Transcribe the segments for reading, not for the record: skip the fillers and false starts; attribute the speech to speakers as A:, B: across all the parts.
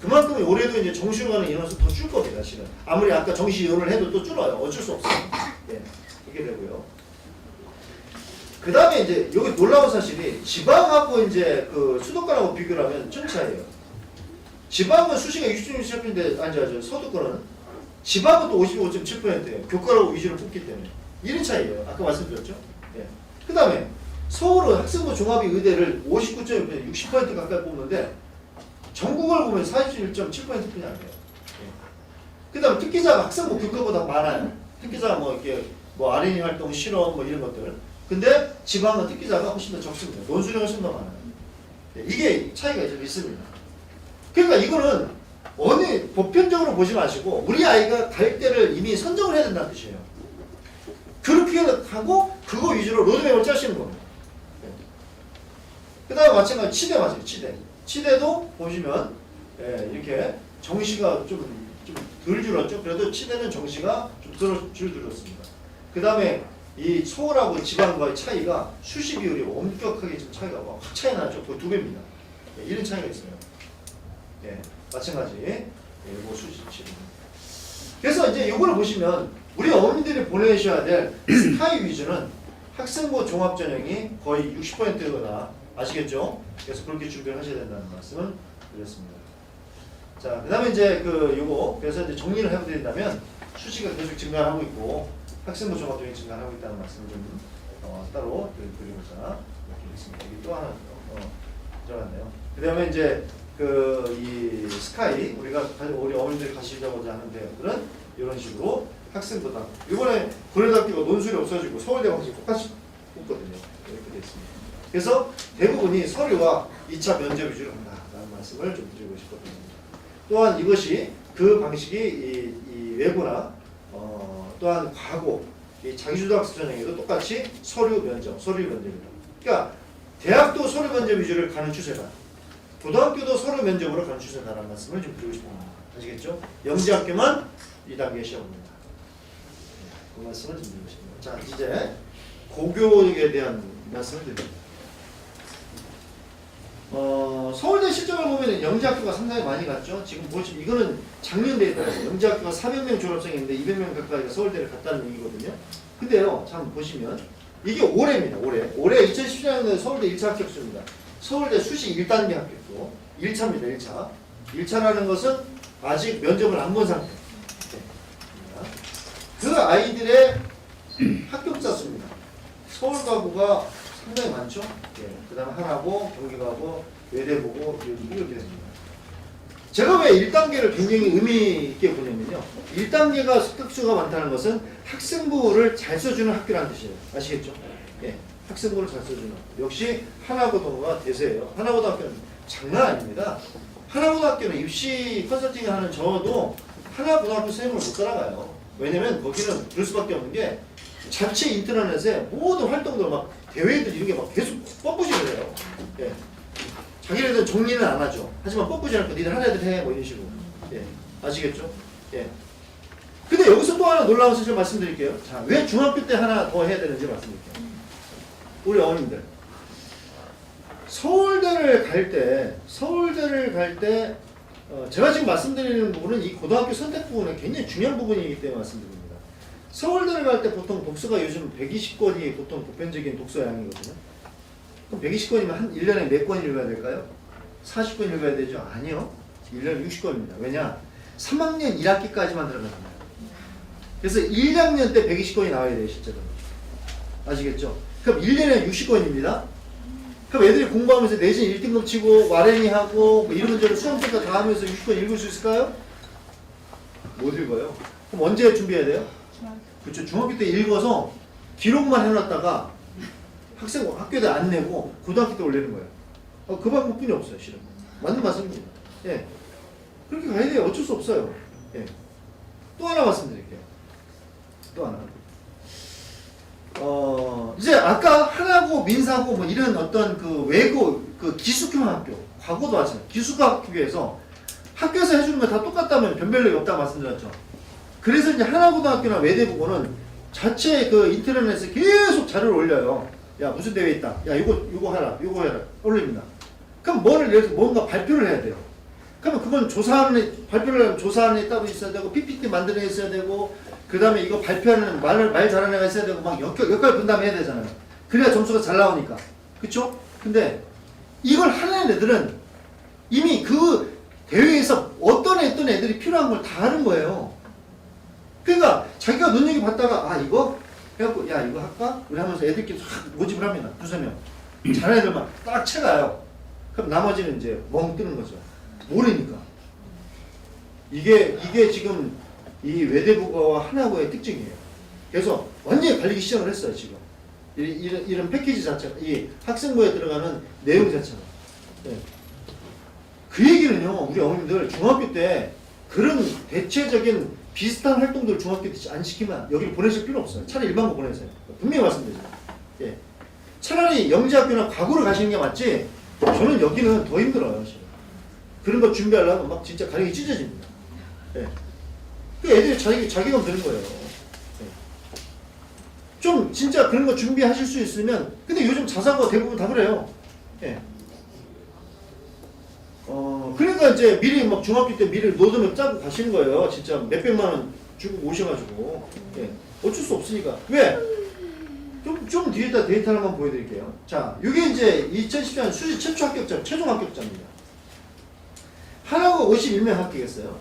A: 그만큼 올해도 이제 정시로 가는 인원수 더 줄 겁니다, 실은. 아무리 아까 정시 이혼을 해도 또 줄어요. 어쩔 수 없어요. 예, 이렇게 되고요. 그 다음에 이제 여기 놀라운 사실이 지방하고 이제 그 수도권하고 비교를 하면 좀 차이에요. 지방은 수시가 60.7%인데 아니죠. 서도권은 지방은 또 55.7%예요. 교과라고 위주로 뽑기 때문에. 이런 차이예요. 아까 말씀드렸죠. 예. 그 다음에 서울은 학생부 종합이 의대를 59.1% 60% 가까이 뽑는데 전국을 보면 41.7%뿐이 안 돼요. 예. 그 다음에 특기자가 학생부 교과보다 많아요. 특기자가 뭐 이렇게 뭐 R&D 활동, 실험 뭐 이런 것들. 근데 지방은 특기자가 훨씬 더 적습니다. 논술이 훨씬 더 많아요. 예. 이게 차이가 좀 있습니다. 그러니까 이거는 어느 보편적으로 보지 마시고 우리 아이가 갈 때를 이미 선정을 해야 된다는 뜻이에요. 그렇게 하고 그거 위주로 로드맵을 짜시는 겁니다. 그 다음에 마찬가지로 치대 맞아요. 치대도 보시면 예, 이렇게 정시가 좀 덜 줄었죠. 그래도 치대는 정시가 좀 줄었습니다. 그 다음에 이 서울하고 지방과의 차이가 수시 비율이 엄격하게 좀 차이가 확 차이 나죠. 거의 2배입니다. 예, 이런 차이가 있어요. 예, 마찬가지. 예, 뭐 수시 치대. 그래서 이제 이걸 보시면 우리 어머니들이 보내셔야 될 스타일 위주는 학생부 종합전형이 거의 60%거나 아시겠죠? 그래서 그렇게 준비를 하셔야 된다는 말씀을 드렸습니다. 자, 그 다음에 이제 요거 그래서 이제 정리를 해드린다면 수시가 계속 증가하고 있고 학생부 종합전형이 증가하고 있다는 말씀을 좀 따로 드리고자 이렇게 있습니다. 여기 또 하나 들어갔네요. 그 다음에 이제 이 스카이 우리가 우리 어머니들이 가시자고자 하는 대학들은 이런 식으로 학생부다. 이번에 고려대학교가 논술이 없어지고 서울대 방식이 똑같이 뽑거든요. 이렇게 되어 있습니다. 그래서 대부분이 서류와 2차 면접 위주로 한다라는 말씀을 좀 드리고 싶거든요. 또한 이것이 그 방식이 이 외고나 또한 과고 이 자기주도학습 전형에도 똑같이 서류 면접입니다. 그러니까 대학도 서류 면접 위주로 가는 추세다. 고등학교도 서류 면접으로 가는 추세다라는 말씀을 좀 드리고 싶습니다. 아시겠죠? 영재학교만 2단계 시험입니다. 그 말씀을 좀 드리고 싶습니다. 자, 이제 고교육에 대한 말씀을 드립니다. 서울대 실적을 보면 영재학교가 상당히 많이 갔죠. 지금 보시면 이거는 작년 데이터예요. 영재학교가 400명 졸업생인데 200명 가까이가 서울대를 갔다는 얘기거든요. 근데요, 참 보시면 이게 올해입니다. 올해 2017년도에 서울대 1차 합격수입니다. 서울대 수시 1단계 합격도 1차입니다. 1차. 1차라는 것은 아직 면접을 안 본 상태. 그 아이들의 합격자 수입니다. 서울 가구가 상당히 많죠. 예. 그 다음에 하나고, 경기가고, 외대보고 이렇게 됩니다. 제가 왜 1단계를 굉장히 의미 있게 보냐면요. 1단계가 합격수가 많다는 것은 학생부를 잘 써주는 학교라는 뜻이에요. 아시겠죠? 예. 학생부를 잘 써주는 학교. 역시 하나고등어가 대세예요. 하나고등학교는 장난 아닙니다. 하나고등학교는 입시 컨설팅 하는 저도 하나고등학교 선생님을 못 따라가요. 왜냐면 거기는 그럴 수밖에 없는 게 자체 인터넷에 모든 활동들 막 대회들 이런 게 막 계속 뻔뿌지를 해요. 예. 자기네들은 정리는 안 하죠. 하지만 뻔뿌지 않고 니들 하는 애들 해. 뭐 이런 식으로. 예. 아시겠죠? 예. 근데 여기서 또 하나 놀라운 사실 말씀드릴게요. 자, 왜 중학교 때 하나 더 해야 되는지 말씀드릴게요. 우리 어머님들. 서울대를 갈 때, 제가 지금 말씀드리는 부분은 이 고등학교 선택 부분은 굉장히 중요한 부분이기 때문에 말씀드립니다. 서울대를 갈 때 보통 독서가 요즘 120권이 보통 보편적인 독서 양이거든요. 그럼 120권이면 한 1년에 몇 권 읽어야 될까요? 40권 읽어야 되죠? 아니요. 1년에 60권입니다. 왜냐? 3학년 1학기까지만 들어갑니다. 그래서 1학년 때 120권이 나와야 돼요, 실제로. 아시겠죠? 그럼 1년에 60권입니다. 그럼 애들이 공부하면서 내신 1등급 치고 와랭이 하고 뭐 이런 문제를 수험평가 다 하면서 60권 읽을 수 있을까요? 못 읽어요. 그럼 언제 준비해야 돼요? 그렇죠. 중학교 때 읽어서 기록만 해놨다가 학교에 안 내고 고등학교 때 올리는 거예요. 그 방법뿐이 없어요, 실은. 맞는 말씀입니다. 예. 그렇게 가야 돼요. 어쩔 수 없어요. 예. 또 하나 말씀드릴게요. 또 하나. 이제 아까 하나고 민사고 뭐 이런 어떤 그 외고 그 기숙형 학교, 과거도 마찬가지. 기숙학교에서 학교에서 해주는 거 다 똑같다면 변별력이 없다고 말씀드렸죠. 그래서 이제 하나고등학교나 외대부고는 자체 그 인터넷에서 계속 자료를 올려요. 야, 무슨 대회 있다. 야, 요거 해라. 요거 해라. 올립니다. 그럼 뭔가 발표를 해야 돼요. 그러면 그건 조사하는 발표를 하면 조사하는 애 따로 있어야 되고 PPT 만드는 애 있어야 되고 그 다음에 이거 발표하는 말 잘하는 애가 있어야 되고 막 역할 분담해야 되잖아요. 그래야 점수가 잘 나오니까. 그쵸? 근데 이걸 하는 애들은 이미 그 대회에서 어떤 애들이 필요한 걸 다 하는 거예요. 그러니까 자기가 눈여겨봤다가 아 이거? 해갖고 야 이거 할까? 우리 하면서 애들끼리 확 모집을 합니다. 두세 명. 잘하는 애들만 딱 채가요. 그럼 나머지는 이제 멍 뜨는 거죠. 모르니까. 이게 지금 이 외대국어와 한화국어의 특징이에요. 그래서 완전히 갈리기 시작을 했어요, 지금. 이런 패키지 자체가, 이 학생부에 들어가는 내용 자체가. 네. 그 얘기는요, 우리 어머님들 중학교 때 그런 대체적인 비슷한 활동들을 중학교 때 안 시키면 여기를 보내실 필요 없어요. 차라리 일반고 보내세요. 분명히 말씀드리죠. 예. 차라리 영재학교나 과구를 가시는 게 맞지, 저는 여기는 더 힘들어요, 지금. 그런 거 준비하려면 막 진짜 가랭이 찢어집니다. 예. 그 애들이 자기감 드는 거예요. 예. 좀 진짜 그런 거 준비하실 수 있으면, 근데 요즘 자사고 대부분 다 그래요. 예. 그러니까 이제 미리 막 중학교 때 미리 노드맵 짜고 가시는 거예요. 진짜 몇백만 원 주고 오셔가지고. 예. 어쩔 수 없으니까. 왜? 좀 뒤에다 데이터 하나만 보여드릴게요. 자, 이게 이제 2014년 수시 최초 합격자, 최종 합격자입니다. 하나고 51명 합격했어요.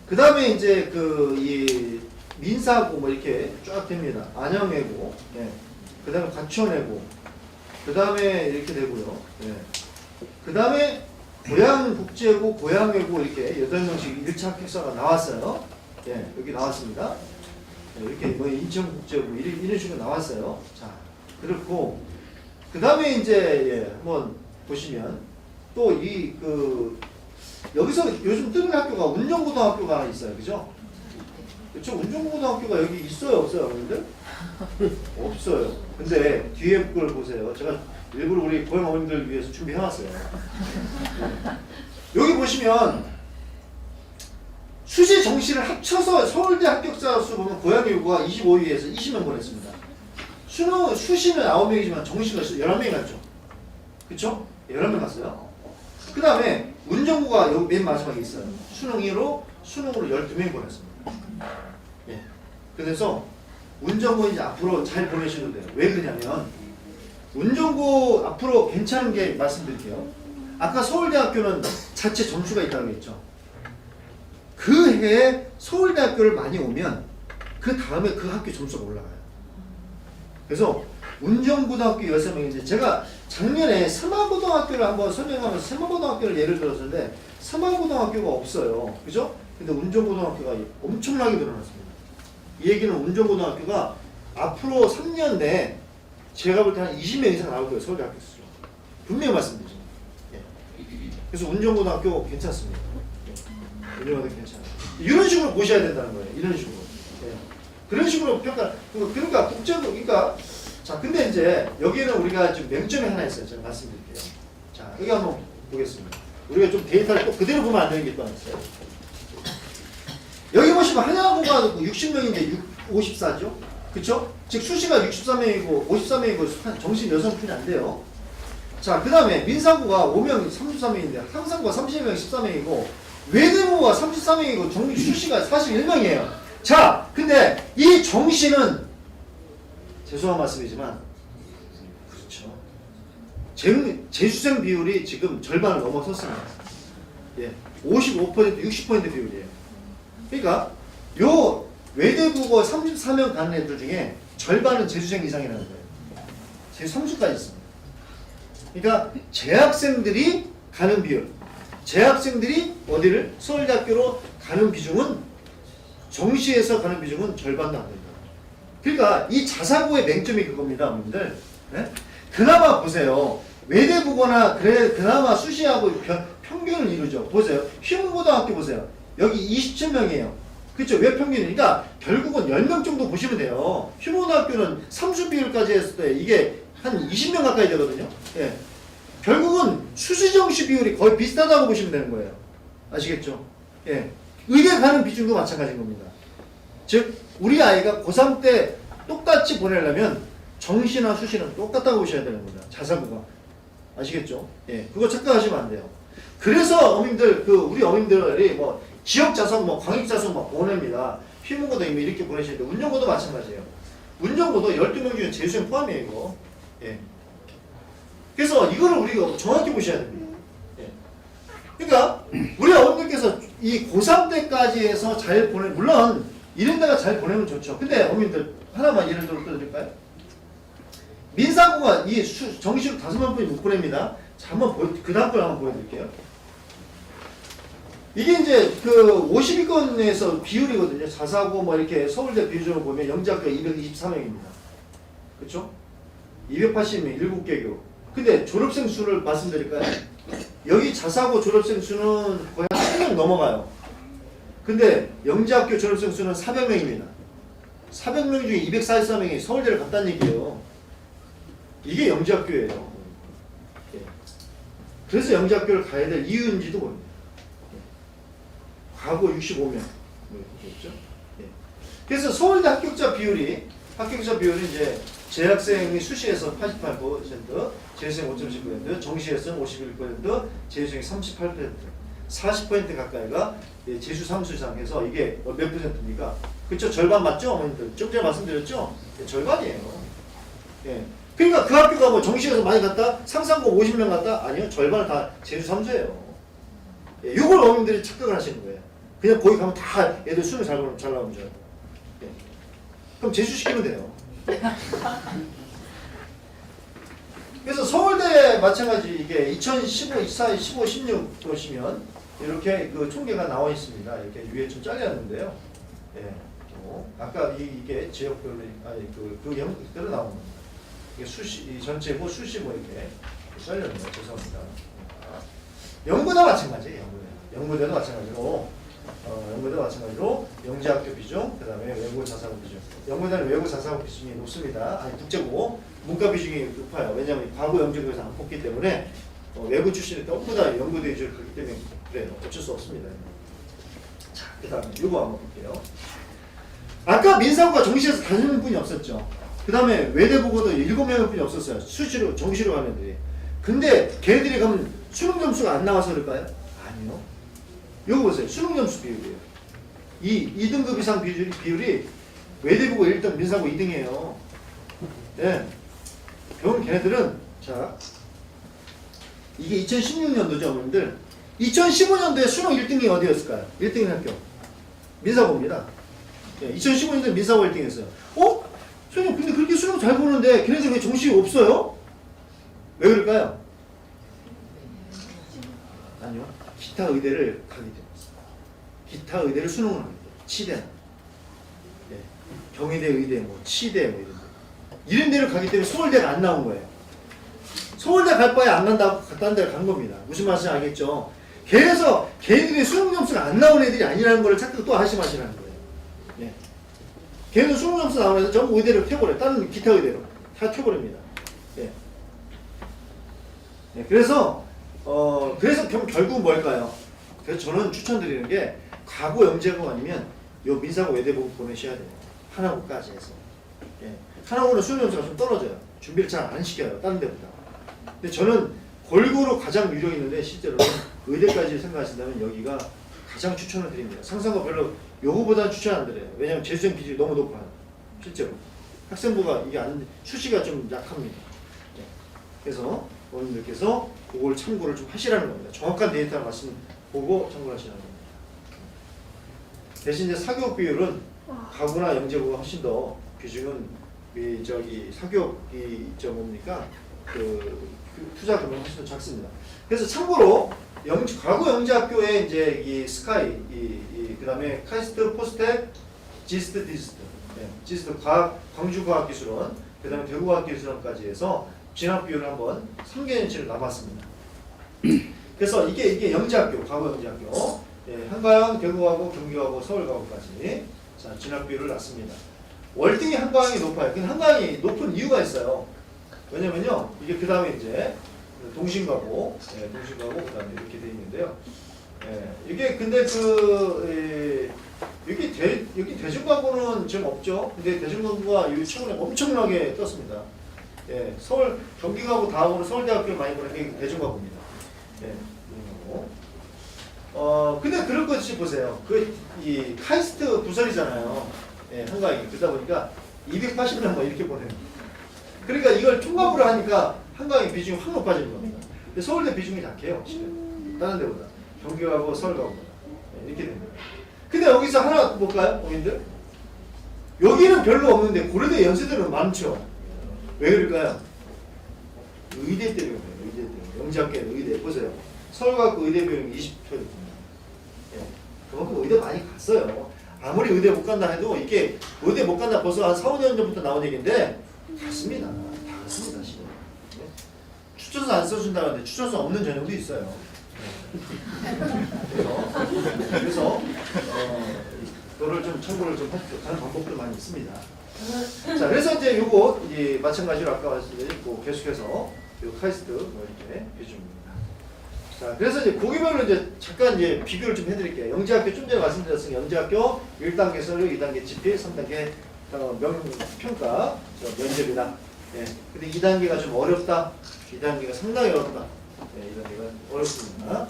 A: 그 다음에 이제 이 민사고 뭐 이렇게 쫙 됩니다. 안영외고, 네. 그 다음에 가천외고, 그 다음에 이렇게 되고요. 네. 그 다음에 고양국제고, 고양외고 이렇게 8명씩 1차 합격자가 나왔어요. 네, 여기 나왔습니다. 네, 이렇게 뭐 인천국제고 이런 식으로 나왔어요. 자, 그렇고, 그 다음에 이제 한번 보시면 또 여기서 요즘 뜨는 학교가 운정고등학교가 하나 있어요. 그죠? 그쵸? 운정고등학교가 여기 있어요? 없어요? 어머님들? 없어요. 근데 뒤에 걸 보세요. 제가 일부러 우리 고향 어머님들 위해서 준비해왔어요. 여기 보시면 수시 정시를 합쳐서 서울대 합격자 수 보면 고양이고가 25위에서 20명 보냈습니다. 수시는 9명이지만 정시가 11명이 갔죠. 그쵸? 11명 갔어요. 그 다음에 운정고가 여기 맨 마지막에 있어요. 수능으로 12명 보냈습니다. 예. 그래서 운정고 이제 앞으로 잘 보내셔도 돼요. 왜 그러냐면 운정고 앞으로 괜찮은 게 말씀드릴게요. 아까 서울대학교는 자체 점수가 있다고 했죠. 그 해에 서울대학교를 많이 오면 그 다음에 그 학교 점수가 올라가요. 그래서 운정고등학교 16명인데 제가 작년에 서마고등학교를 한번 설명하면서 서마고등학교를 예를 들었는데 서마고등학교가 없어요. 그죠? 근데 운정고등학교가 엄청나게 늘어났습니다. 이 얘기는 운정고등학교가 앞으로 3년 내에 제가 볼 때 한 20명 이상 나올 거예요. 서울대 학교 수죠. 분명히 말씀드리죠. 예. 그래서 운정고등학교 괜찮습니다. 예. 운정고등학교 괜찮아요. 이런 식으로 보셔야 된다는 거예요. 이런 식으로. 예. 그런 식으로 평가, 그러니까 국제도, 그러니까 자, 근데 이제 여기는 우리가 지금 맹점이 하나 있어요. 제가 말씀드릴게요. 자, 여기 한번 보겠습니다. 우리가 좀 데이터를 또 그대로 보면 안 되는 게 또 하나 있어요. 여기 보시면 한양고가 60명인데 54죠? 그쵸? 즉 수시가 64명이고 54명이고 정시 여성분이 안 돼요. 자, 그 다음에 민사고가 5명 33명인데 상상고가 30명 14명이고 외대고가 34명이고 수시가 41명이에요. 자, 근데 이 정시는 죄송한 말씀이지만 그렇죠. 재수생 비율이 지금 절반을 넘어섰습니다. 예, 55% 60% 비율이에요. 그러니까 요 외대국어 34명 가는 애들 중에 절반은 재수생 이상이라는 거예요. 재3수까지 있습니다. 그러니까 재학생들이 가는 비율, 재학생들이 어디를 서울대학교로 가는 비중은 정시에서 가는 비중은 절반도 안 된다. 그러니까 이 자사고의 맹점이 그겁니다, 여러분들. 네? 그나마 보세요. 외대국어나 그나마 수시하고 평균을 이루죠. 보세요. 휘문고등학교 보세요. 여기 27명이에요. 그렇죠? 왜 평균이니까 결국은 10명 정도 보시면 돼요. 휘문고등학교는 3수 비율까지 했을 때 이게 한 20명 가까이 되거든요. 예. 결국은 수시정시 비율이 거의 비슷하다고 보시면 되는 거예요. 아시겠죠? 예. 의대 가는 비중도 마찬가지인 겁니다. 즉 우리 아이가 고3 때 똑같이 보내려면 정시나 수시는 똑같다고 보셔야 되는 겁니다. 자사고가. 아시겠죠? 예. 그거 착각하시면 안 돼요. 그래서 어민들 우리 어민들이 뭐 지역 자석 뭐 광역 자석 막 보냅니다. 피문고도 이미 이렇게 보내시는데 운전고도 마찬가지예요. 운전고도 12명 중에 재수생 포함이에요, 이거. 예. 그래서 이거를 우리가 정확히 보셔야 됩니다. 예. 그러니까 우리 어머님께서 이 고3 때까지 해서 잘 물론 이런 데가 잘 보내면 좋죠. 근데 어머님들 하나만 예를 들어 드릴까요? 민사고가 이 정시로 5만 분이 못 보냅니다. 자, 한번 그 다음 걸 한번 보여드릴게요. 이게 이제 그 50위권에서 비율이거든요. 자사고 뭐 이렇게 서울대 비율적으로 보면 영재학교 224명입니다. 그렇죠? 280명, 7개 교. 근데 졸업생 수를 말씀드릴까요? 여기 자사고 졸업생 수는 거의 한 1000명 넘어가요. 근데 영재학교 졸업생 수는 400명입니다. 400명 중에 244명이 서울대를 갔다는 얘기예요. 이게 영재학교예요. 그래서 영재학교를 가야 될 이유인지도 모릅니다. 과거 65명. 그렇죠? 그래서 서울대 합격자 비율이 이제 재학생이 수시에서 88%, 재수생 5.10%, 정시에서는 51%, 재수생이 38%, 40% 가까이가 재수 삼수상 해서 이게 몇 %입니까? 그렇죠? 절반 맞죠? 어머님들. 좀 전에 말씀드렸죠? 절반이에요. 예. 그러니까 그 학교가 뭐 정시에서 많이 갔다? 상상고 50명 갔다? 아니요. 절반은 다 재수 삼수예요. 예. 이걸 어머님들이 착각을 하시는 거예요. 그냥 거기 가면 다 애들 수능 잘 나오면 줄 알고. 예. 그럼 재수시키면 돼요. 그래서 서울대 마찬가지 이게 2015, 24, 15, 16 보시면 이렇게 그 총계가 나와 있습니다. 이렇게 위에 좀 잘렸는데요. 예. 아까 이게 지역별로 그 영역대로 나오는 겁니다. 이게 수시 전체고 수시 뭐 이렇게 잘렸네요. 죄송합니다. 연구도 마찬가지예요. 연구대도 마찬가지로 영재학교 비중, 그 다음에 외고 자사고 비중. 연구대는 외고 자사고 비중이 높습니다. 아니 국제고 문과 비중이 높아요. 왜냐하면 과거 영재고에서 안 뽑기 때문에 외부 출신이 전부 다 연구대 위주로 그렇기 때문에 그래요. 어쩔 수 없습니다. 자, 그 다음에 이거 한번 볼게요. 아까 민사고가 정시에서 다니는 분이 없었죠. 그 다음에 외대 보고도 7명의 분이 없었어요. 수시로 정시로 가는 애들이. 근데 걔네들이 가면 수능 점수가 안 나와서 그럴까요? 아니요. 여기 보세요. 수능 점수 비율이에요. 이 2등급 이상 비율이 외대보고 1등, 민사고 2등이에요. 네. 그럼 걔네들은, 자, 이게 2016년도죠, 어머님들. 2015년도에 수능 1등이 어디였을까요? 1등인 학교. 민사고입니다. 네, 2015년도에 민사고 1등 했어요. 선생님, 근데 그렇게 수능 잘 보는데 걔네들 왜 정시 없어요? 왜 그럴까요? 아니요. 기타 의대를 가기 때문에. 기타 의대를 수능을 하게 돼요. 치대나. 네. 경희대 의대, 뭐, 치대, 뭐, 이런 데를 가기 때문에 서울대가 안 나온 거예요. 서울대 갈 바에 안 간다고 다른 데를 간 겁니다. 무슨 말인지 알겠죠? 그래서 걔네들이 수능 점수가 안 나온 애들이 아니라는 걸 착각 또 하시마시라는 거예요. 네. 걔네들 수능 점수 나오면서 전부 의대를 켜버려요. 다른 기타 의대로. 다 켜버립니다. 네. 네. 그래서 결국은 뭘까요? 그래서 저는 추천드리는 게 과거 영재고 아니면 요 민사고 외대보고 보내셔야 돼요. 하나고까지 해서. 예. 하나고는 수능 점수가 좀 떨어져요. 준비를 잘 안 시켜요. 다른 데보다. 근데 저는 골고루 가장 유력 있는데 실제로는 의대까지 생각하신다면 여기가 가장 추천을 드립니다. 상상고 별로 요거보다는 추천 안 드려요. 왜냐하면 재수생 비율이 너무 높아요. 실제로. 학생부가 이게 수시가 좀 약합니다. 예. 그래서 어머님들께서 그걸 참고를 좀 하시라는 겁니다. 정확한 데이터를 말씀 보고 참고를 하시라는 겁니다. 대신 이제 사교육 비율은 가구나 영재고가 훨씬 더 비중은 사교육이 뭡니까? 그 투자 금액이 훨씬 더 작습니다. 그래서 참고로 과거 영재학교에 이제 이 스카이, 그다음에 카이스트, 포스텍, 지스트, 디스트, 지스트 광주과학기술원, 그다음에 대구과학기술원까지 해서 진학 비율을 한번 3개년치를 놔봤습니다. 그래서 이게 영재학교, 과거 영재학교, 한과형, 대구과고, 경기과고, 서울과고까지 자 진학 비율을 놨습니다. 월등히 한과형이 높아요. 근데 한과형이 높은 이유가 있어요. 왜냐면요, 이게 그 다음에 이제 동신과고, 동신과고 그 다음에 이렇게 돼 있는데요. 이게 근데 여기 대중과고는 지금 없죠. 근데 대중과고가 최근에 엄청나게 떴습니다. 경기과고 다음으로 서울대학교 많이 보는 게 대중과고입니다. 근데 그럴 것이 보세요. 이 카이스트 부설이잖아요. 예, 한강이. 그러다 보니까 280명 뭐 이렇게 보내요. 그러니까 이걸 총합으로 하니까 한강의 비중이 확 높아지는 겁니다. 근데 서울대 비중이 약해요. 실은. 다른 데보다. 경기하고 서울하고 이렇게 됩니다. 근데 여기서 하나 볼까요? 고민들? 여기는 별로 없는데 고려대 연세대는 많죠. 왜 그럴까요? 의대 때문에 그래요. 의대 때문에. 영재학교 의대. 보세요. 서울과학부 의대 비용이 20%. 그만큼 의대 많이 갔어요. 아무리 의대 못 간다 해도 이게 의대 못 간다 벌써 한 4, 5년 전부터 나온 얘기인데 갔습니다. 다 갔습니다. 지금. 추천서 안 써준다는데 추천서 없는 전형도 있어요. 그래서 그거를 좀 참고를 좀 하는 방법도 많이 있습니다. 자, 그래서 이제 요거 이제 마찬가지로 아까 말씀드렸고 계속해서 요 카이스트 뭐 이렇게 비중입니다. 자, 그래서 이제 고기별로 이제 잠깐 이제 비교를 좀 해드릴게요. 영재학교 좀 전에 말씀드렸으니까 영재학교 1단계 서류, 2단계 집필, 3단계 평가, 면접이다. 예. 근데 2단계가 좀 어렵다. 2단계가 상당히 어렵다. 예, 2단계가 어렵습니다.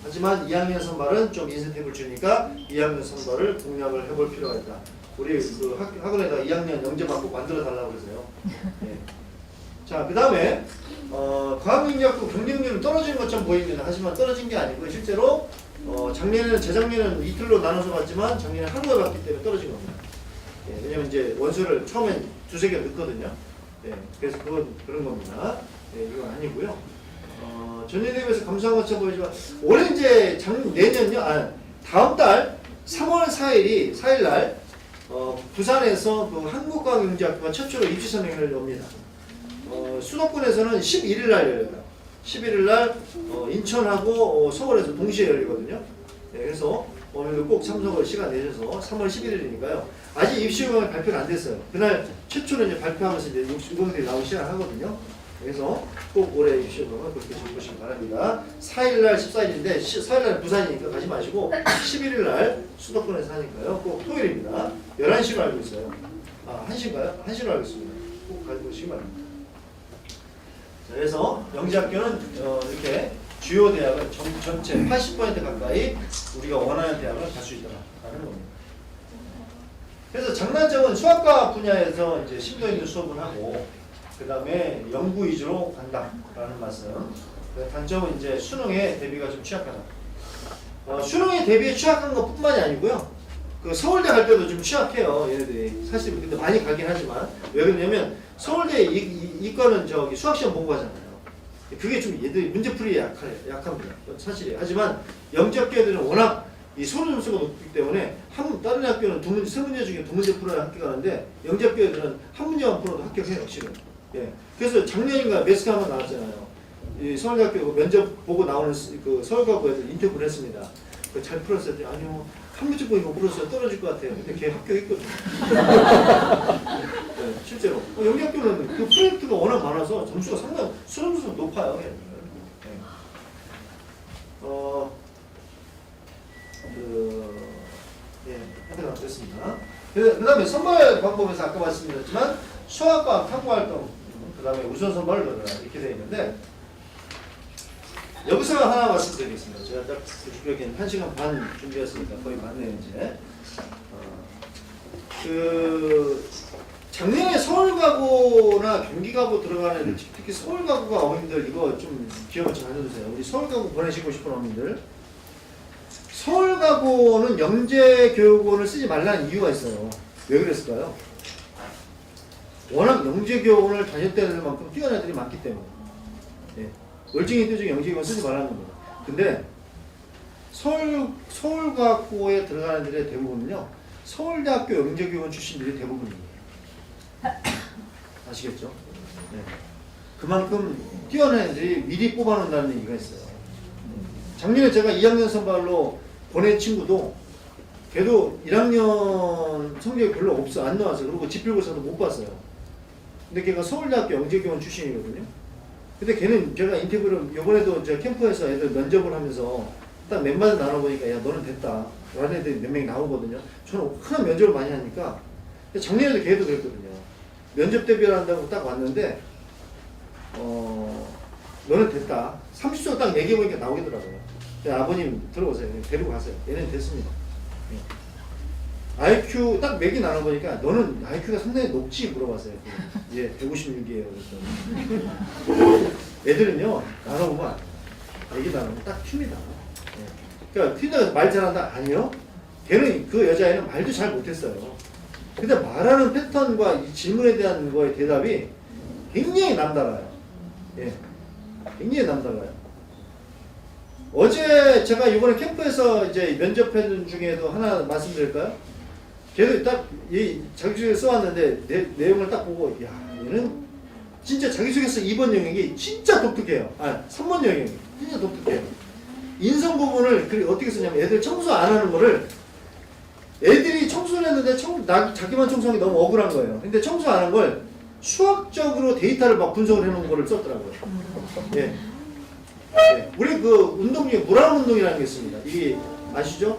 A: 하지만 2학년 선발은 좀 인센티브를 주니까 2학년 선발을 공략을 해볼 필요가 있다. 우리 그 학원에다 2학년 영재만 꼭 만들어 달라고 그러세요. 예. 자, 그 다음에 과학능력도 경쟁률은 떨어진 것처럼 보입니다. 하지만 떨어진 게 아니고 실제로 재작년에는 이틀로 나눠서 봤지만 작년에 하루에 봤기 때문에 떨어진 겁니다. 예, 왜냐면 이제 원서를 처음엔 두세 개 넣거든요. 예, 그래서 그런 겁니다. 예, 이건 아니고요. 전년 대비해서 감소한 것처럼 보이지만 올해 이제 내년요. 다음 달 3월 4일날 부산에서 그 한국과학영재학교가 최초로 입시선행을 엽니다. 수도권에서는 11일 날 열려요. 11일 날 인천하고 서울에서 동시에 열리거든요. 네, 그래서 오늘도 꼭 참석을 시간 내셔서 3월 11일이니까요. 아직 입시 요강이 발표가 안 됐어요. 그날 최초로 이제 발표하면서 이제 요강들이 나오기 시작하거든요. 그래서 꼭 올해 입시 요강을 그렇게 적으시기 바랍니다. 4일 날 14일인데 4일 날 부산이니까 가지 마시고 11일 날 수도권에서 하니까요. 꼭 토요일입니다. 11시로 알고 있어요. 1시인가요? 1시로 알고 있습니다. 꼭 가지고 오시기 바랍니다. 그래서 영재학교는 이렇게 주요 대학은 전체 80% 가까이 우리가 원하는 대학을 갈 수 있다는 겁니다. 그래서 장단점은 수학과 분야에서 이제 심도 있는 수업을 하고 그 다음에 연구 위주로 간다라는 말씀. 단점은 이제 수능에 대비가 좀 취약하다. 수능에 대비에 취약한 것뿐만이 아니고요. 그 서울대 갈 때도 좀 취약해요. 얘네들이 사실 근데 많이 가긴 하지만 왜 그러냐면 서울대 이과는 저기 수학시험 보고 가잖아요. 그게 좀 얘들이 문제풀이에 약합니다. 사실이에요. 하지만 영재학교 애들은 워낙 이 서류 점수가 높기 때문에 다른 학교는 세 문제 중에 2문제 풀어야 합격하는데 영재학교 애들은 한 문제만 풀어도 합격해요. 실은. 예. 그래서 작년인가 매스컴 한번 나왔잖아요. 이 서울대학교 면접 보고 나오는 그 서울과고 애들 인터뷰를 했습니다. 잘 풀었어요. 아니요. 한 문제 보고 이거 풀었어요. 떨어질 것 같아요. 근데 걔 합격했거든요. 네, 실제로. 영재학교는 그 프로젝트가 워낙 많아서 점수가 상당히 수능수가 높아요. 네. 하여튼 됐습니다. 그 다음에 선발 방법에서 아까 말씀드렸지만 수학과 탐구활동, 그 다음에 우선 선발을 넣어라 이렇게 되어 있는데 여기서 하나 말씀드리겠습니다. 제가 딱 이렇게 1시간 반 준비했으니까 거의 맞네요 이제. 그 작년에 서울가고나 경기가고 들어가는 애들, 특히 서울가고가 어머님들 이거 좀 기억을 잘 해주세요. 우리 서울가고 보내시고 싶은 어머님들. 서울가고는 영재교육원을 쓰지 말라는 이유가 있어요. 왜 그랬을까요? 워낙 영재교육원을 다녔던 애들만큼 뛰어난 애들이 많기 때문에. 예. 월등히 뛰어난 영재교육원 쓰지 말라는 겁니다. 근데 서울과학고에 들어가는 애들의 대부분은요. 서울대학교 영재교육원 출신들이 대부분입니다. 아시겠죠? 네. 그만큼 뛰어난 애들이 미리 뽑아놓는다는 얘기가 있어요. 작년에 제가 2학년 선발로 보낸 친구도 걔도 1학년 성적이 별로 없어 안 나왔어요. 그리고 지필고사도 못 봤어요. 근데 걔가 서울대학교 영재교원 출신이거든요. 근데 걔는 제가 인터뷰를 이번에도 제가 캠프에서 애들 면접을 하면서 딱 몇 마디 나눠보니까 야 너는 됐다 라는 애들이 몇 명이 나오거든요. 저는 큰 면접을 많이 하니까 작년에도 걔도 그랬거든요. 면접 대비를 한다고 딱 왔는데 너는 됐다. 30초 딱 얘기해보니까 나오겠더라고요. 아버님 들어오세요. 데리고 가세요. 얘는 됐습니다. IQ 딱 맥이 나눠보니까 너는 IQ가 상당히 높지 물어봤어요. 예, 156이에요. 그래서 애들은요 나눠보면 안 돼요. 애기 나눠보면 딱 튑니다. 예. 그러니까 튑다고 말 잘한다? 아니요. 걔는 그 여자애는 말도 잘 못했어요. 근데 말하는 패턴과 이 질문에 대한 거의 대답이 굉장히 남달라요. 예, 굉장히 남달라요. 어제 제가 이번에 캠프에서 이제 면접했는 중에도 하나 말씀드릴까요? 걔도 딱 이 자기소개 써왔는데 내용을 딱 보고 야 얘는 진짜 자기소개서 2번 영역이 진짜 독특해요. 3번 영역이 진짜 독특해요. 인성 부분을 어떻게 쓰냐면 애들 청소 안 하는 거를 애들이 청소를 했는데 자기만 청소하기 너무 억울한 거예요. 근데 청소 안 한 걸 수학적으로 데이터를 막 분석을 해놓은 거를 썼더라고요. 예. 예. 우리 그 운동 중에 무랑 운동이라는 게 있습니다. 이게 아시죠?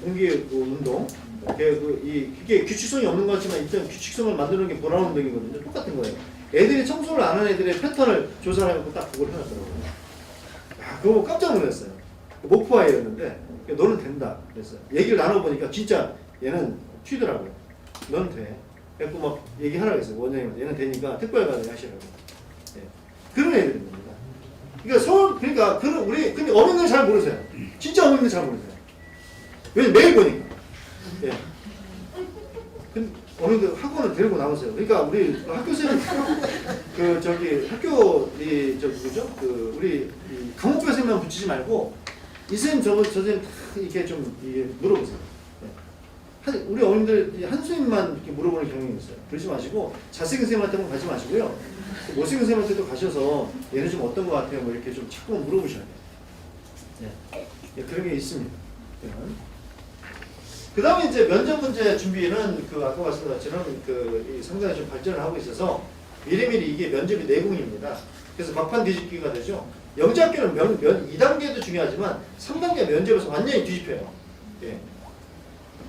A: 공기 운동. 이게 규칙성이 없는 것 같지만 일단 규칙성을 만드는 게 무랑 운동이거든요. 똑같은 거예요. 애들이 청소를 안 하는 애들의 패턴을 조사하고 딱 그걸 해놨더라고요. 그거 깜짝 놀랐어요. 목포아이였는데 너는 된다 그랬어요. 얘기를 나눠보니까 진짜 얘는 튀더라고요. 너는 돼. 그래서 막 얘기하라고 했어요. 원장님한테 얘는 되니까 특별과제 하시라고. 예. 그런 애들입니다. 그러니까 근데 어머니들 잘 모르세요. 진짜 어머니들 잘 모르세요. 왜냐면 매일 보니까. 예. 근데 어머니들 학원을 데리고 나오세요. 그러니까 우리 학교생은 우리 강목교 선생님만 붙이지 말고 이 선생님 저 선생님 다 이렇게 좀 물어보세요. 네. 우리 어머님들 한 선생님만 이렇게 물어보는 경향이 있어요. 그러지 마시고 잘생긴 선생님한테만 가지 마시고요. 못생긴 선생님한테도 가셔서 얘는 좀 어떤 것 같아요? 뭐 이렇게 좀 자꾸 물어보셔야 돼요. 네. 네, 그런 게 있습니다. 그 다음에 이제 면접 문제 준비는 아까 말씀드린 것처럼 상당히 좀 발전을 하고 있어서 미리미리 이게 면접이 내공입니다. 그래서 막판 뒤집기가 되죠. 영재학교는 2단계도 중요하지만 3단계 면접에서 완전히 뒤집혀요. 예.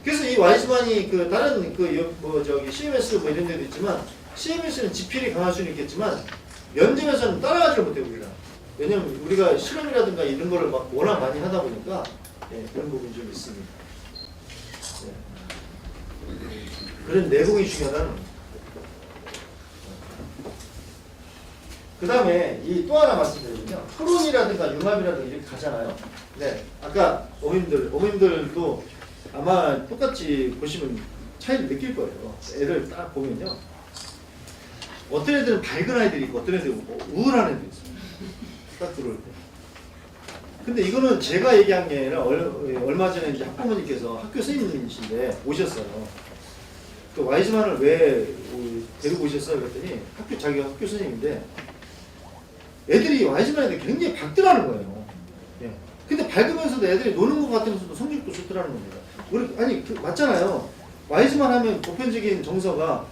A: 그래서 이 와이즈만이 다른 CMS 뭐 이런 데도 있지만 CMS는 지필이 강할 수는 있겠지만 면접에서는 따라가지를 못해요 우리가. 왜냐면 우리가 실험이라든가 이런 거를 막 워낙 많이 하다 보니까 그런 부분이 좀 있습니다. 그런 내공이 중요하다는 겁니다. 그 다음에 또 하나 말씀드리면요. 토론이라든가 융합이라든가 이렇게 가잖아요. 네. 아까 어머님들도 아마 똑같이 보시면 차이를 느낄 거예요. 애들 딱 보면요. 어떤 애들은 밝은 아이들이 있고 어떤 애들은 우울한 애들이 있어요. 딱 들어올 때. 근데 이거는 제가 얘기한 게 아니라 얼마 전에 이제 학부모님께서 학교 선생님이신데 오셨어요. 그 와이즈만을 왜 데리고 오셨어요? 그랬더니 자기가 학교 선생님인데 애들이 와이즈만 애들이 굉장히 밝더라는 거예요. 예. 근데 밝으면서도 애들이 노는 것 같으면서도 성적도 좋더라는 겁니다. 맞잖아요. 와이즈만 하면 보편적인 정서가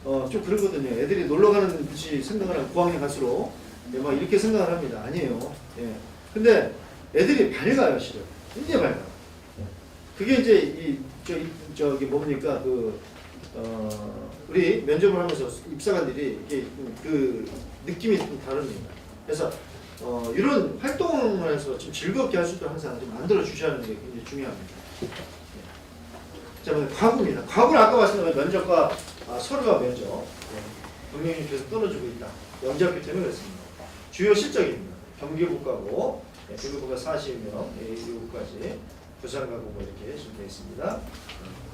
A: 좀 그러거든요. 애들이 놀러 가는 듯이 생각을 하고 9학년 갈수록 막 이렇게 생각을 합니다. 아니에요. 예. 근데 애들이 밝아요, 실은. 굉장히 밝아요. 그게 이제 뭡니까 우리 면접을 하면서 입사관들이 이게 느낌이 좀 다릅니다. 그래서 이런 활동을 해서 좀 즐겁게 할 수 있도록 항상 좀 만들어 주셔야 하는 게 굉장히 중요합니다. 자, 과구입니다. 과구는 아까 말씀드린 면접과 서류와 면접. 경영이 계속 떨어지고 있다. 영재학교 때문에 그렇습니다. 주요 실적입니다. 경기국가고, 경기국가 40명, A6까지 부산가고 뭐 이렇게 준비되어 있습니다.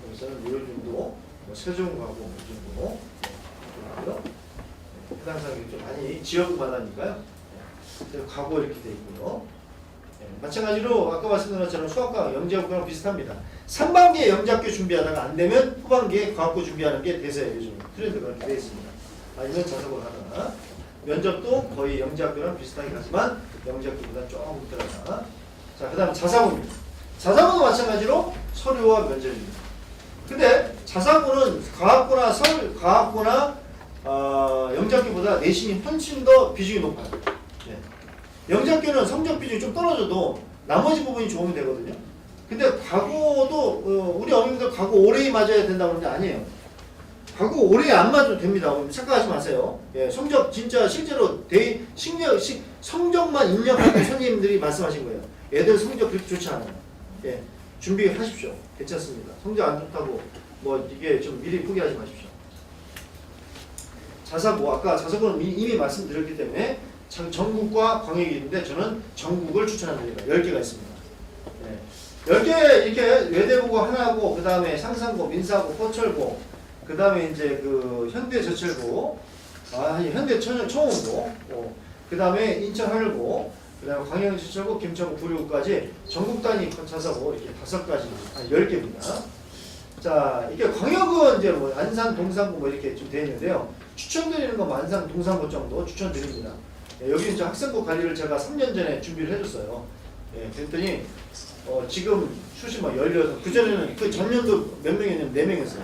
A: 여기서는 요즘도 세종가고 이 정도 있고요. 해당 사항이 좀 많이 지역마다니까요. 가고 이렇게 되어 있고요. 마찬가지로 아까 말씀드린 것처럼 수학과 영재학교랑 비슷합니다. 3반기에 영재학교 준비하다가 안 되면 후반기에 과학고 준비하는 게 대세예요. 요즘 트렌드가 그렇게 되어 있습니다. 아니면 자석으로 하거나 면접도 거의 영재학교랑 비슷하게 가지만 영재학교보다 조금 들어가. 자, 그 다음 자사고입니다. 자사고도 마찬가지로 서류와 면접입니다. 근데 자사고는 과학고나 영재학교보다 내신이 훨씬 더 비중이 높아요. 네. 영재학교는 성적 비중이 좀 떨어져도 나머지 부분이 좋으면 되거든요. 근데 과거도 우리 어머님들 과거 오래 맞아야 된다고 하는데 아니에요. 과거 오래 안 맞아도 됩니다. 착각하지 마세요. 예, 성적 진짜 실제로 성적만 입력하는 선생님들이 말씀하신 거예요. 애들 성적 그렇게 좋지 않아요. 예, 준비하십시오. 괜찮습니다. 성적 안 좋다고 뭐 이게 좀 미리 포기하지 마십시오. 자사고, 아까 자사고는 이미 말씀드렸기 때문에 전국과 광역이 있는데 저는 전국을 추천합니다. 10개가 있습니다. 네. 10개 이렇게 외대고가 하나고, 그 다음에 상산고, 민사고, 포철고, 그 다음에 이제 그 현대저철고, 현대청원고, 그 다음에 인천하늘고, 그 다음에 광양저철고, 김천고, 구류고까지 전국 단위 자사고 이렇게 5가지, 10개입니다. 자, 이게 광역은 이제 뭐 안산, 동산고 뭐 이렇게 좀 되어 있는데요. 추천드리는 건 안산, 동산고 정도 추천드립니다. 예, 여기 이제 학생부 관리를 제가 3년 전에 준비를 해줬어요. 예, 그랬더니 지금 수시만 16, 그전에는 그 전년도 몇 명이었냐면 4명이었어요.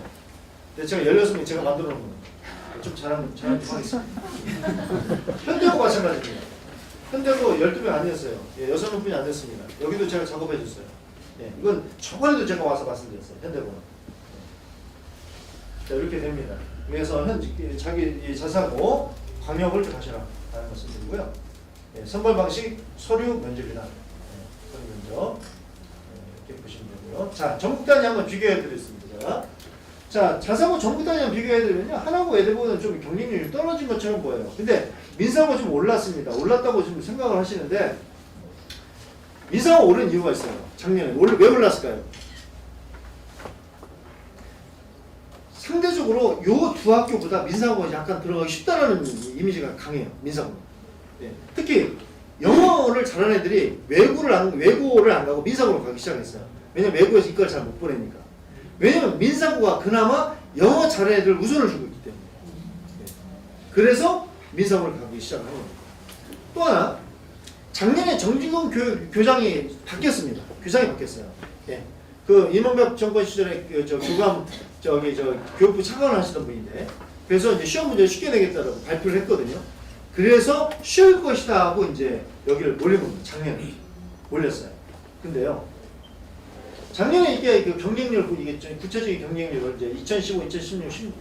A: 근데 제가 16명 제가 만들어 놓은 거예요. 좀 자랑 좀 하겠습니다. 현대고 마찬가지입니다. 현대고 12명 안 됐어요. 예, 6명뿐이 안 됐습니다. 여기도 제가 작업해 줬어요. 예, 이건 저번에도 제가 와서 말씀드렸어요. 현대고는. 자, 이렇게 됩니다. 그래서 자기 자사고 광역을 가셔라 라는 말씀드리고요. 예, 선발 방식 서류 면접이다. 예, 서류 면접 이렇게 보시면 되고요. 자, 전국 단위 한번 비교해 드리겠습니다. 자, 자사고 전국 단위 한번 비교해 드리면요, 하나고 외대고는 좀 경쟁률이 떨어진 것처럼 보여요. 근데 민사고 좀 올랐습니다. 올랐다고 지금 생각을 하시는데 민사고 오른 이유가 있어요. 작년에 왜 올랐을까요? 상대적으로 요 두 학교보다 민사고가 약간 들어가기 쉽다라는 이미지가 강해요. 민사고는. 네. 특히 영어를 잘하는 애들이 외고를 안 가고 민사고로 가기 시작했어요. 왜냐면 외고에서 이걸 잘 못 보내니까. 왜냐면 민사고가 그나마 영어 잘하는 애들 우선을 주고 있기 때문에. 네. 그래서 민사고를 가기 시작을 합니다. 또 하나, 작년에 정직원 교장이 바뀌었습니다. 교장이 바뀌었어요. 예. 그 이명박 정권 시절에 교감 교육부 차관을 하시던 분인데, 그래서 이제 시험 문제를 쉽게 내겠다라고 발표를 했거든요. 그래서 쉬울 것이다 하고 이제 여기를 몰린 겁니다. 작년에 몰렸어요. 근데요, 작년에 이게 그 경쟁률, 이게 구체적인 경쟁률을 이제 2015, 2016,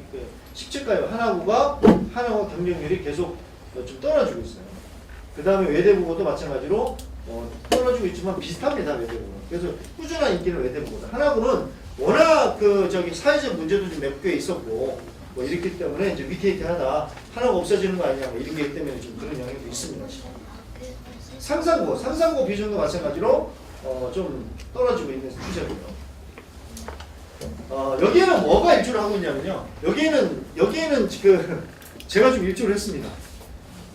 A: 17까지 하나고가 경쟁률이 계속 좀 떨어지고 있어요. 그 다음에 외대국어도 마찬가지로 떨어지고 있지만 비슷합니다. 외대국어는. 그래서 꾸준한 인기는 외대국어다. 하나고는 워낙 사회적 문제도 좀 몇 개 있었고 뭐 이렇기 때문에 이제 위태위태하다. 하나가 없어지는 거 아니냐 뭐 이런 게 때문에 좀 그런 영향도 있습니다. 상산고 비중도 마찬가지로 좀 떨어지고 있는 추세고요. 여기에는 뭐가 일조를 하고 있냐면요. 여기에는 지금 제가 좀 일조를 했습니다.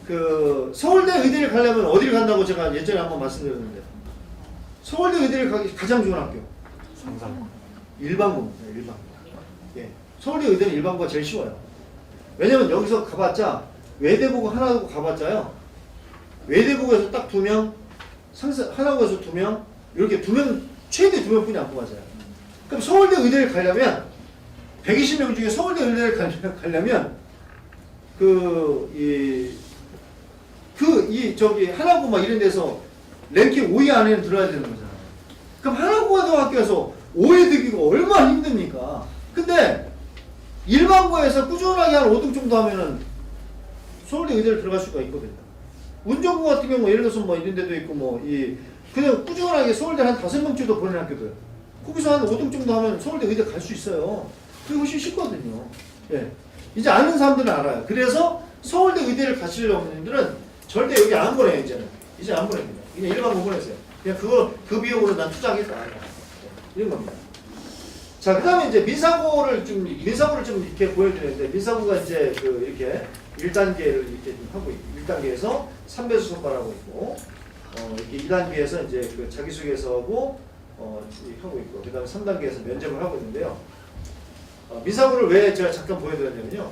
A: 그 서울대 의대를 가려면 어디를 간다고 제가 예전에 한번 말씀드렸는데, 서울대 의대를 가기 가장 좋은 학교
B: 상산고.
A: 일반고입니다. 일반고. 예, 서울대 의대는 일반고가 제일 쉬워요. 왜냐면 여기서 가봤자 외대보고 하나고 가봤자요, 외대보고에서 딱 2명, 하나고에서 2명, 이렇게 2명, 최대 2명뿐이 안 뽑아져요. 그럼 서울대 의대를 가려면 120명 중에 서울대 의대를 가려면 하나고 막 이런 데서 랭킹 5위 안에는 들어야 되는 거잖아요. 그럼 하나고등학교에서 5위 들기가 얼마나 힘듭니까? 근데 일반고에서 꾸준하게 한 5등 정도 하면은 서울대 의대를 들어갈 수가 있거든요. 운전고 같은 경우 예를 들어서 뭐 이런 데도 있고 그냥 꾸준하게 서울대 한 5명쯤도 보내는 학교들. 거기서 한 5등 정도 하면 서울대 의대 갈 수 있어요. 그게 훨씬 쉽거든요. 예. 이제 아는 사람들은 알아요. 그래서 서울대 의대를 가시려는 분들은 절대 여기 안 보내요, 이제는. 이제 안 보냅니다. 그냥 일반고 보내세요. 그냥 그 비용으로 난 투자하겠다. 이런 겁니다. 자, 그 다음에 이제 민사고를 좀 이렇게 보여드리는데, 민사고가 이제 이렇게 1단계를 이렇게 좀 하고 있고, 1단계에서 3배수 선발하고 있고, 이렇게 2단계에서 이제 그 자기소개서 하고, 하고 있고, 그 다음에 3단계에서 면접을 하고 있는데요. 민사고를 왜 제가 잠깐 보여드렸냐면요.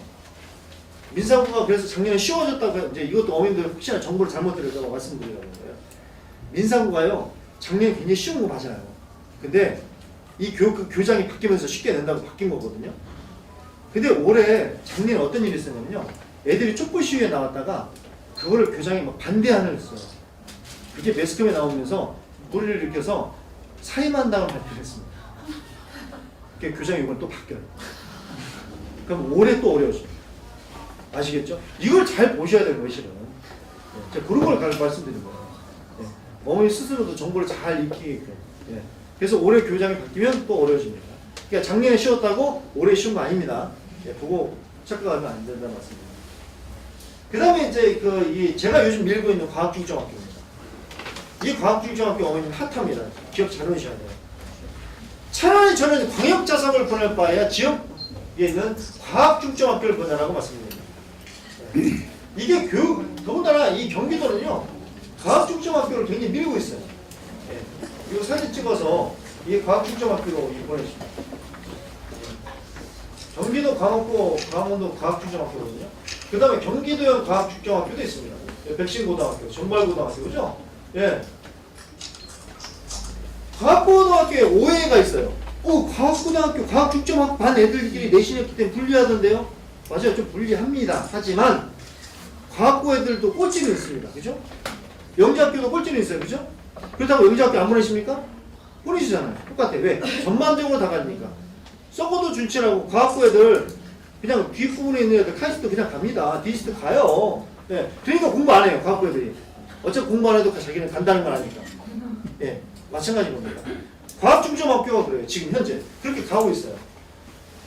A: 민사고가 그래서 작년에 쉬워졌다고, 이제 이것도 어머님들 혹시나 정보를 잘못 드렸다고 말씀드리려고 거예요. 민사고가요, 작년에 굉장히 쉬운 거 맞아요. 근데 이 교장이 바뀌면서 쉽게 낸다고 바뀐 거거든요. 근데 작년에 어떤 일이 있었냐면요. 애들이 촛불 시위에 나왔다가 그거를 교장이 막 반대하는 했어요. 그게 매스컴에 나오면서 물을 일으켜서 사임한다는 발표를 했습니다. 그게 교장이 이걸 또 바뀌어요. 그럼 올해 또 어려워집니다. 아시겠죠? 이걸 잘 보셔야 되는 거예요, 실은. 제가 그런 걸 말씀드린 거예요. 어머니 스스로도 정보를 잘 익히게끔. 예. 그래서 올해 교장이 바뀌면 또 어려워집니다. 그러니까 작년에 쉬웠다고 올해 쉬운 거 아닙니다. 예, 보고 착각하면 안 된다는 말씀입니다. 그 다음에 이제 제가 요즘 밀고 있는 과학중점학교입니다. 이 과학중점학교 어머님 핫합니다. 기억 잘 해주셔야 돼요. 차라리 저는 광역자석을 보낼 바에야 지역에 있는 과학중점학교를 보내라고 말씀드립니다. 네. 이게 더군다나 이 경기도는요, 과학중점학교를 굉장히 밀고 있어요. 네. 이거 사진 찍어서 이 과학중점학교로 보내주십니다. 경기도 광역고 강원도 과학중점학교거든요. 그 다음에 경기도형 과학중점학교도 있습니다. 백신고등학교, 정발고등학교, 그죠? 예. 과학고등학교에 오해가 있어요. 과학고등학교, 과학중점학 반 애들끼리 내신했기 때문에 불리하던데요? 맞아요. 좀 불리합니다. 하지만, 과학고 애들도 꼴찌는 있습니다. 그죠? 영재학교도 꼴찌는 있어요. 그죠? 그렇다고 영재학교 안 보내십니까? 보내시잖아요. 똑같아요. 왜? 전반적으로 다 가니까. 썩어도 준치라고 과학고 애들, 그냥 뒷부분에 있는 애들 카이스트 그냥 갑니다. 디스트 가요. 예. 그러니까 공부 안 해요. 과학고 애들이. 어차피 공부 안 해도 자기는 간다는 걸 아니까. 예. 마찬가지 겁니다. 과학중점학교가 그래요. 지금 현재. 그렇게 가고 있어요.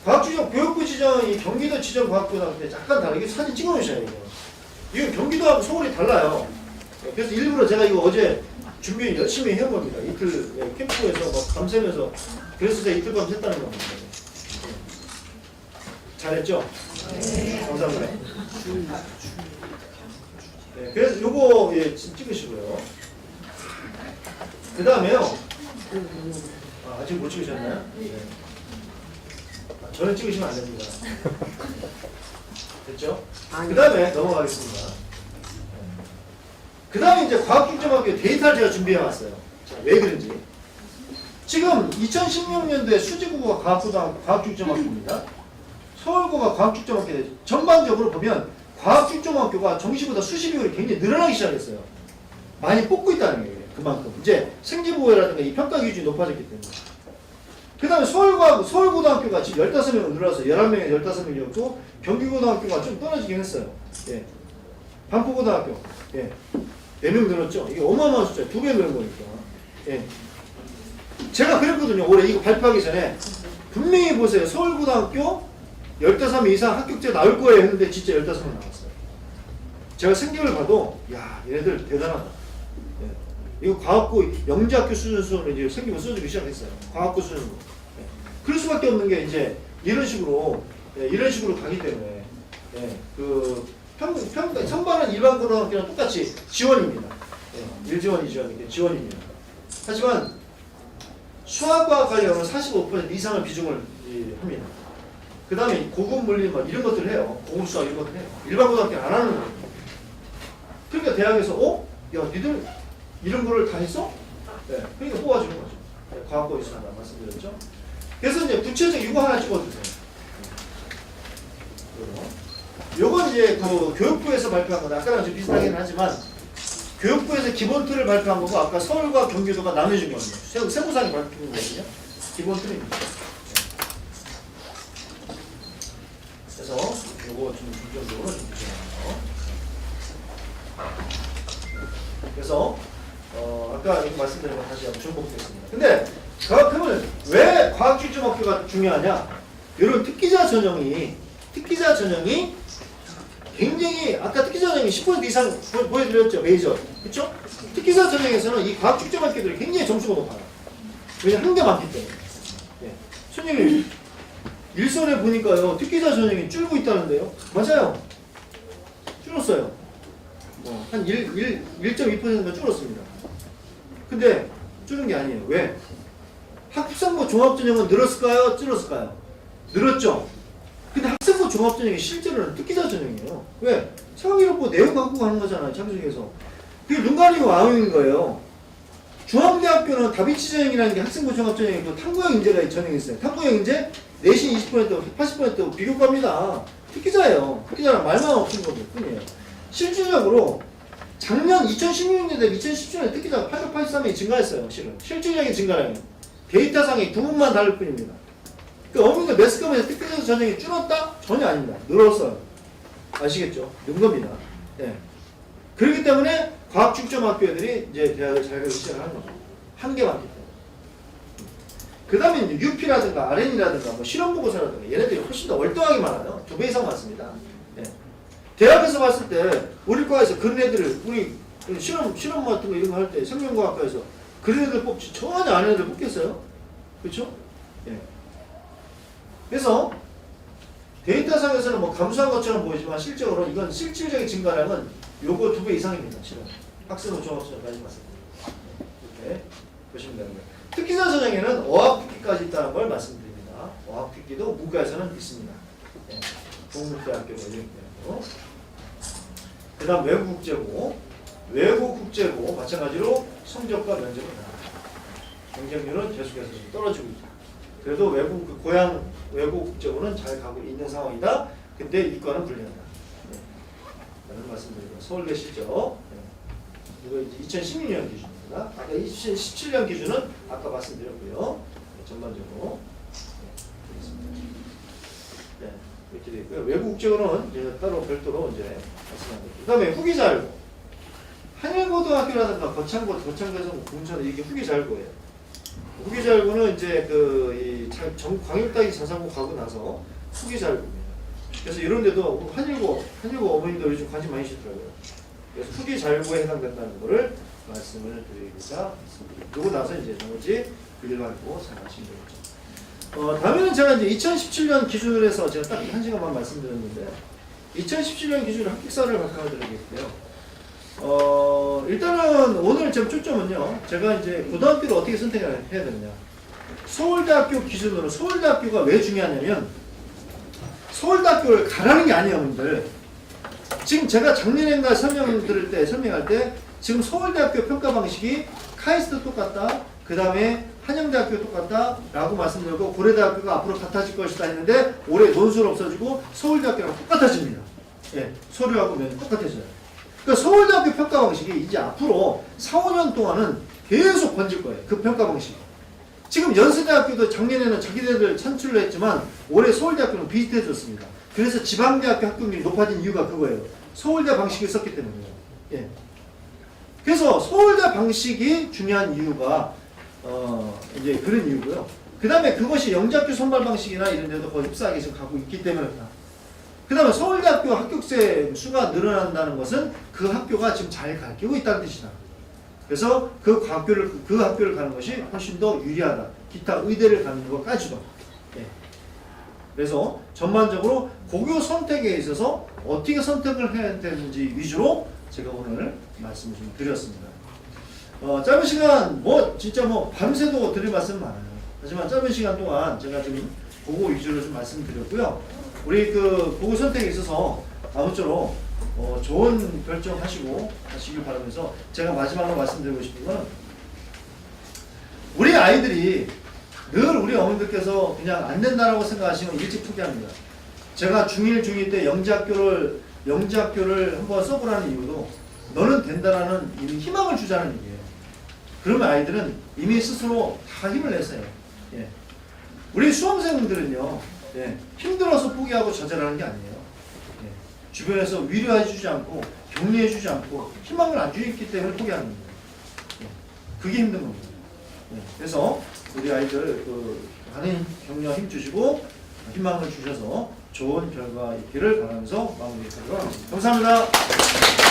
A: 과학중점, 교육부 지정이 경기도 지정 과학고등학교인데 약간 다르게 사진 찍어 놓으셔야 돼요. 이거 경기도하고 서울이 달라요. 그래서 일부러 제가 이거 어제 준비 열심히 해온 겁니다. 이틀 캠프에서 막 밤새면서. 그래서 제가 이틀 밤 샜다는 겁니다. 잘했죠? 네. 감사합니다. 네, 그래서 요거 찍으시고요. 그 다음에요. 아직 못 찍으셨나요? 네. 저는 찍으시면 안 됩니다. 됐죠? 그 다음에 넘어가겠습니다. 그 다음에 이제 과학중점학교 데이터를 제가 준비해 왔어요. 자, 왜 그런지. 지금 2016년도에 수지구가 과학중점학교입니다. 서울고가 과학중점학교에 전반적으로 보면 과학중점학교가 정시보다 수시 비율이 굉장히 늘어나기 시작했어요. 많이 뽑고 있다는 얘기예요. 그만큼. 이제 생지보호라든가 이 평가 기준이 높아졌기 때문에. 그 다음에 서울고등학교가 지금 15명으로 늘어서 11명에 15명이었고, 경기고등학교가 좀 떨어지긴 했어요. 예. 반포고등학교. 예. 4명 늘었죠? 이게 어마어마한 숫자예요. 2배 늘은 거니까. 예. 제가 그랬거든요. 올해 이거 발표하기 전에. 분명히 보세요. 서울고등학교 15명 이상 합격자 나올 거예요 했는데 진짜 15명 나왔어요. 제가 생각을 봐도, 야, 얘네들 대단하다. 예. 이거 과학고, 영재학교 수준으로 이제 생기면 써주기 시작했어요. 과학고 수준으로. 예. 그럴 수밖에 없는 게 이제 이런 식으로 가기 때문에. 예. 선발은 일반 고등학교랑 똑같이 지원입니다. 예. 1지원, 2지원, 지원입니다. 하지만 수학과 관련은 45% 이상의 비중을 합니다. 그 다음에 고급 물리 이런 것들을 해요. 고급 수학 이런 것들 해요. 일반 고등학교는 안 하는 거예요. 그러니까 대학에서 야 니들 이런 거를 다 했어? 네. 그러니까 뽑아주는 거죠. 네, 과학고 있습니다. 말씀드렸죠. 그래서 이제 구체적 이거 하나 찍어주세요. 요건 이제 그 교육부에서 발표한 건데 아까랑 좀 비슷하긴 하지만 교육부에서 기본 틀을 발표한 거고 아까 서울과 경기도가 나눠진 겁니다. 세부상이 발표한 거거든요. 기본 틀입니다. 그래서 요거 좀 중점적으로 좀 보시면 그래서 아까 말씀드린 거 다시 한번重複됐습니다. 근데 그러면 왜 과학중점학교가 중요하냐? 이런 특기자 전형이 굉장히 아까 특기자 전형이 10% 이상 보여드렸죠. 메이저. 그렇죠? 특기자 전형에서는 이 과학중점학교들이 굉장히 점수가 높아요. 왜냐면 한 개 많기 때문에. 네. 손님이 일선에 보니까요. 특기자 전형이 줄고 있다는데요. 맞아요. 줄었어요. 한 1.2%가 줄었습니다. 근데 줄은 게 아니에요. 왜? 학생부 종합전형은 늘었을까요? 줄었을까요? 늘었죠. 근데 학생부 종합전형이 실제로는 특기자 전형이에요. 왜? 상위로 내용 갖고 가는 거잖아요. 자기중에서. 그게 눈 가리고 아웅인 거예요. 중앙대학교는 다빈치 전형이라는 게 학생부 종합전형이고 탐구형 인재가 전형이 있어요. 탐구형 인재 내신 20% 80% 비교과입니다. 특기자예요. 특기자는 말만 없는 것일 뿐이에요. 실질적으로 작년 2016년에 2017년에 특기자가 883명이 증가했어요. 실질적인 증가량이 데이터상의 부분만 다를 뿐입니다. 그러니까 어머니가 매스컴에서 특기자 전형이 줄었다? 전혀 아닙니다. 늘었어요. 아시겠죠? 는 겁니다. 네. 그렇기 때문에 과학 중점 학교들이 이제 대학을 잘 가기 시작하는 거죠. 한계가 많기 때문에. 그 다음에 이제 UP라든가 RN이라든가 뭐 실험보고서라든가 얘네들이 훨씬 더 월등하게 많아요. 2배 이상 많습니다. 예. 대학에서 봤을 때 우리 과에서 그런 애들을 우리 실험 같은 거 이런 거 할 때 생명과학과에서 그런 애들 뽑지 전혀 안 애들 뽑겠어요? 그렇죠? 예. 그래서 데이터상에서는 뭐 감소한 것처럼 보이지만 실제로 이건 실질적인 증가량은 요거 2배 이상입니다. 실은 학생부 종합수준까지 봤을 때 이렇게 보시면 되는 거예요. 특기자 전형에는 어학특기까지 있다는 걸 말씀드립니다. 어학특기도 문과에서는 있습니다. 네. 동국대학교 연령대로. 그 다음 외국국제고 마찬가지로 성적과 면접은 경쟁률은 계속해서 좀 떨어지고 있다. 그래도 외국 국제고는 잘 가고 있는 상황이다. 근데 이과는 불리하다. 네. 라는 말씀드리고 서울대 실적. 네. 이거 2016년 기준입니다. 아까 2017년 기준은 아까 말씀드렸고요. 네, 전반적으로. 네, 이렇게 되어 있고요. 외국 국제고는 이제 따로 별도로 이제 말씀드립니다. 그 다음에 후기자율고. 한일고등학교라든가 거창고에서 공천 이게 후기자율고예요. 후기자율고는 이제 광역단위 자사고 가고 나서 후기자율고입니다. 그래서 이런 데도 한일고 어머님들 요즘 관심 많이 주시더라고요. 그래서 후기자율고에 해당된다는 거를 말씀을 드리고자 했습니다. 그러고 나서 이제 나머지 일반고 생각하시면 되겠죠. 다음에는 제가 이제 2017년 기준으로 해서 제가 딱 1시간만 말씀드렸는데 2017년 기준으로 합격사를 발표해드리겠고요. 일단은 오늘 제 초점은요. 제가 이제 고등학교를 어떻게 선택해야 되느냐. 서울대학교 기준으로 서울대학교가 왜 중요하냐면 서울대학교를 가라는 게 아니에요, 여러분들. 지금 제가 작년인가 설명할 때 지금 서울대학교 평가 방식이 카이스트 똑같다. 그 다음에 한영대학교 똑같다 라고 말씀드리고 고려대학교가 앞으로 같아질 것이다 했는데 올해 논술 없어지고 서울대학교랑 똑같아집니다. 예, 서류하고 면 똑같아져요. 그러니까 서울대학교 평가 방식이 이제 앞으로 4, 5년 동안은 계속 번질 거예요. 그 평가 방식이. 지금 연세대학교도 작년에는 자기네들 창출을 했지만 올해 서울대학교는 비슷해졌습니다. 그래서 지방대학교 합격률이 높아진 이유가 그거예요. 서울대 방식을 썼기 때문이에요. 예. 그래서 서울대 방식이 중요한 이유가 이제 그런 이유고요. 그 다음에 그것이 영재학교 선발 방식이나 이런 데도 거의 흡사하게 지금 가고 있기 때문이다. 그 다음에 서울대학교 합격생 수가 늘어난다는 것은 그 학교가 지금 잘 가르치고 있다는 뜻이다. 그래서 그 학교를 가는 것이 훨씬 더 유리하다. 기타 의대를 가는 것까지도. 예. 그래서 전반적으로 고교 선택에 있어서 어떻게 선택을 해야 되는지 위주로 제가 오늘 말씀을 좀 드렸습니다. 짧은 시간 진짜 밤새도 드릴 말씀 많아요. 하지만 짧은 시간 동안 제가 좀 그거 위주로 좀 말씀드렸고요. 우리 고교 선택에 있어서 아무쪼록 좋은 결정하시고 하시길 바라면서 제가 마지막으로 말씀드리고 싶은 건 우리 아이들이 늘 우리 어머님들께서 그냥 안 된다라고 생각하시면 일찍 포기합니다. 제가 중1, 중2 때 영재학교를 한번 써보라는 이유도 너는 된다라는 희망을 주자는 얘기예요. 그러면 아이들은 이미 스스로 다 힘을 냈어요. 예. 우리 수험생들은요, 예, 힘들어서 포기하고 좌절하는 게 아니에요. 예. 주변에서 위로해주지 않고 격려해주지 않고 희망을 안 주기 때문에 포기하는 겁니다. 예. 그게 힘든 겁니다. 예. 그래서 우리 아이들 많은 격려 힘 주시고 희망을 주셔서 좋은 결과 있기를 바라면서 마무리하도록 하겠습니다. 감사합니다.